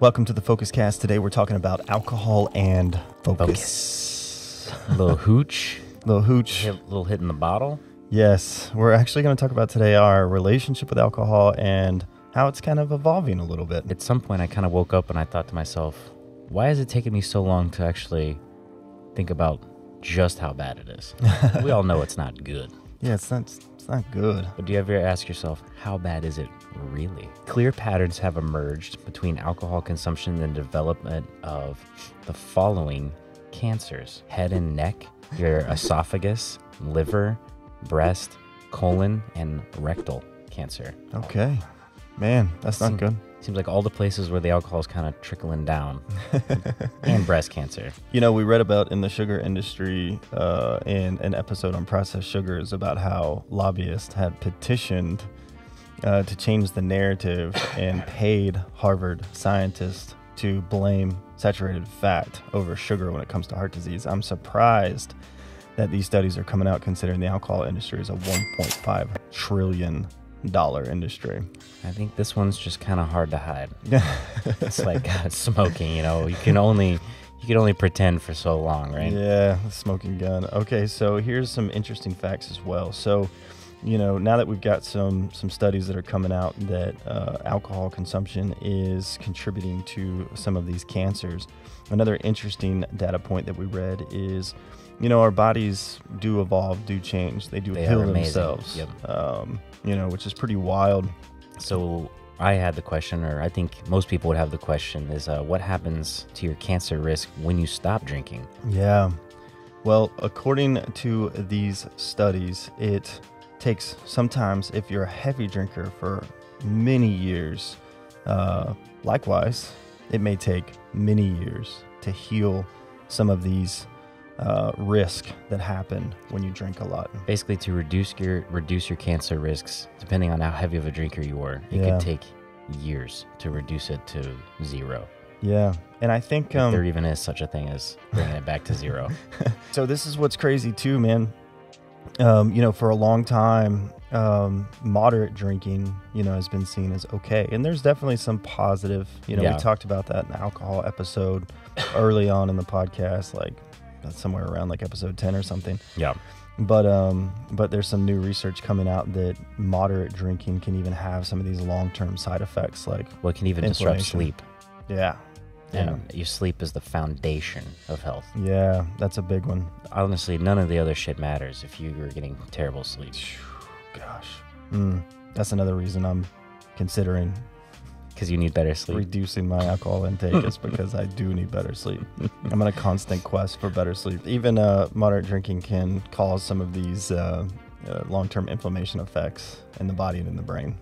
Welcome to the Focus Cast. Today we're talking about alcohol and focus. Little hooch. Little hooch. Little hit in the bottle. Yes, we're actually going to talk about today our relationship with alcohol and how it's kind of evolving a little bit. At some point, I kind of woke up and I thought to myself, why has it taken me so long to actually think about just how bad it is? We all know it's not good. Yeah, it's not good. But do you ever ask yourself, how bad is it really? Clear patterns have emerged between alcohol consumption and the development of the following cancers: head and neck, your esophagus, liver, breast, colon, and rectal cancer. Okay. Man, that's not good. Seems like all the places where the alcohol is kind of trickling down. And breast cancer. You know, we read about in the sugar industry in an episode on processed sugars about how lobbyists had petitioned to change the narrative and paid Harvard scientists to blame saturated fat over sugar when it comes to heart disease. I'm surprised that these studies are coming out considering the alcohol industry is a $1.5 trillion industry. I think this one's just kind of hard to hide. It's like smoking, you know, you can only pretend for so long, right? Yeah, the smoking gun. Okay, so here's some interesting facts as well. So, you know, now that we've got some studies that are coming out that alcohol consumption is contributing to some of these cancers, another interesting data point that we read is, you know, our bodies do evolve, do change. They heal themselves. Yep. You know, which is pretty wild. So I had the question, or I think most people would have the question, is what happens to your cancer risk when you stop drinking? Yeah. Well, according to these studies, it takes sometimes, if you're a heavy drinker for many years, likewise, it may take many years to heal some of these risk that happen when you drink a lot. Basically, to reduce your cancer risks, depending on how heavy of a drinker you are, it could take years to reduce it to zero. Yeah, and I think if there even is such a thing as bringing it back to zero. So this is what's crazy too, man. You know, for a long time, moderate drinking, you know, has been seen as okay, and there's definitely some positive. You know, we talked about that in the alcohol episode early on in the podcast, like somewhere around like episode 10 or something. Yeah. But there's some new research coming out that moderate drinking can even have some of these long-term side effects, like it can even disrupt sleep. Yeah. And your sleep is the foundation of health. Yeah, that's a big one. Honestly, none of the other shit matters if you were getting terrible sleep. Gosh. That's another reason I'm considering because you need better sleep. Reducing my alcohol intake is because I do need better sleep. I'm on a constant quest for better sleep. Even moderate drinking can cause some of these long-term inflammation effects in the body and in the brain.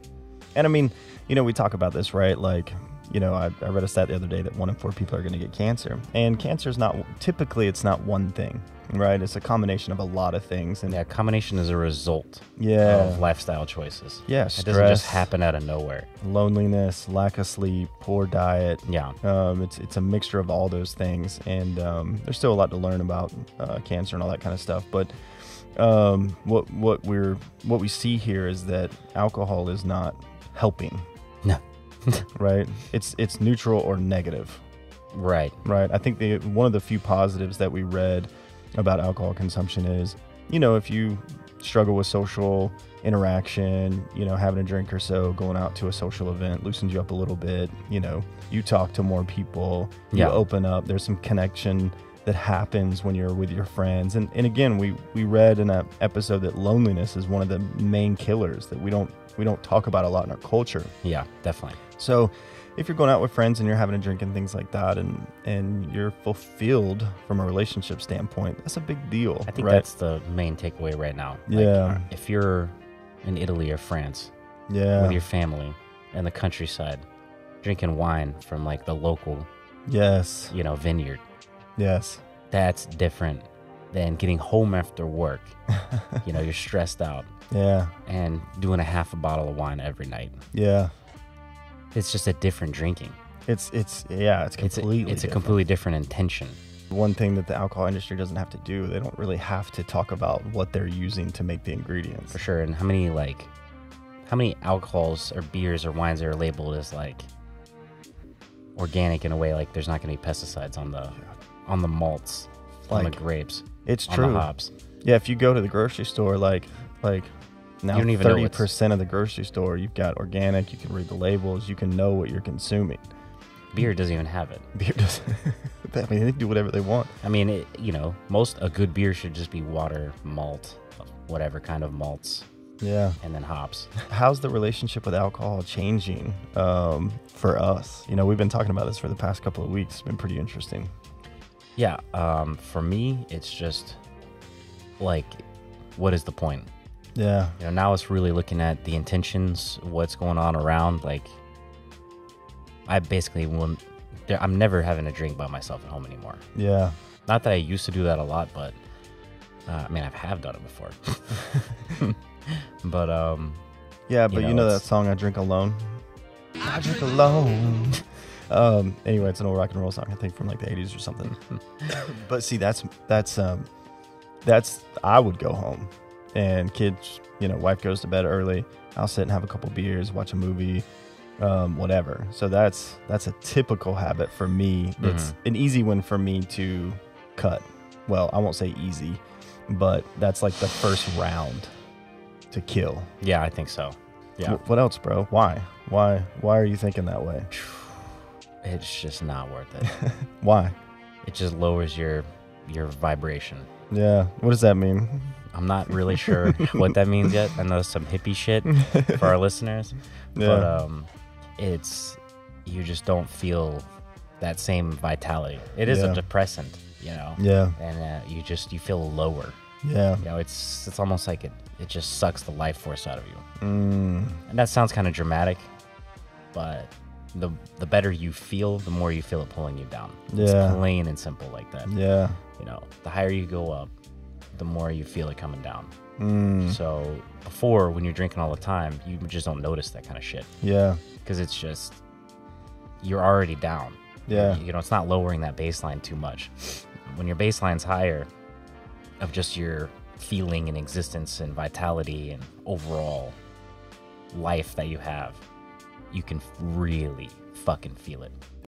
And I mean, you know, we talk about this, right? Like, you know, I read a stat the other day that 1 in 4 people are going to get cancer. And cancer is typically it's not one thing, right? It's a combination of a lot of things. And a combination is a result of lifestyle choices. Yeah, stress. It doesn't just happen out of nowhere. Loneliness, lack of sleep, poor diet. Yeah. It's a mixture of all those things. And there's still a lot to learn about cancer and all that kind of stuff. But what we see here is that alcohol is not helping. No. Right? It's neutral or negative. Right. I think one of the few positives that we read about alcohol consumption is, you know, if you struggle with social interaction, you know, having a drink or so, going out to a social event loosens you up a little bit. You know, you talk to more people, you open up, there's some connection that happens when you're with your friends. And again, we read in an episode that loneliness is one of the main killers that we don't talk about a lot in our culture. Yeah, definitely. So if you're going out with friends and you're having a drink and things like that, and you're fulfilled from a relationship standpoint, that's a big deal. I think that's the main takeaway right now. Like, if you're in Italy or France with your family in the countryside, drinking wine from like the local vineyard. Yes. That's different than getting home after work. You know, you're stressed out. Yeah. And doing a half a bottle of wine every night. Yeah. It's just a different drinking. It's completely It's a completely different intention. One thing that the alcohol industry doesn't have to do, they don't really have to talk about what they're using to make the ingredients. For sure. And how many alcohols or beers or wines are labeled as like organic in a way, like there's not going to be pesticides on the malts, on the grapes, It's on true. the hops. Yeah, if you go to the grocery store, like now You don't even know 30% of the grocery store, you've got organic. You can read the labels. You can know what you're consuming. Beer doesn't even have it. Beer does. I mean, they can do whatever they want. I mean, a good beer should just be water, malt, whatever kind of malts, Yeah. and then hops. How's the relationship with alcohol changing for us? We've been talking about this for the past couple of weeks. It's been pretty interesting. Yeah, for me, it's just like, what is the point? Yeah. Now it's really looking at the intentions, what's going on around. Like, I basically I'm never having a drink by myself at home anymore. Yeah. Not that I used to do that a lot, but I mean, I have done it before. But Yeah, but you know that song, I Drink Alone? I Drink Alone. Anyway, it's an old rock and roll song, I think from like the 80s or something. But see, that's I would go home and kids, wife goes to bed early. I'll sit and have a couple beers, watch a movie, whatever. So that's a typical habit for me. It's an easy one for me to cut. Well, I won't say easy, but that's like the first round to kill. yeah, I think so. Yeah, What else, bro? Why are you thinking that way? it's just not worth it. Why? It just lowers your vibration. Yeah. What does that mean? I'm not really sure what that means yet. I know some hippie shit for our listeners, Yeah. but you just don't feel that same vitality. It is Yeah. a depressant, Yeah. and you feel lower. Yeah. It's almost like it just sucks the life force out of you. Mm. And that sounds kind of dramatic, but the better you feel, the more you feel it pulling you down. Yeah. It's plain and simple like that. Yeah. The higher you go up, the more you feel it coming down. Mm. So before, when you're drinking all the time, you just don't notice that kind of shit Yeah. because it's just, you're already down. Yeah. It's not lowering that baseline too much. When your baseline's higher of just your feeling and existence and vitality and overall life that you have, you can really fucking feel it.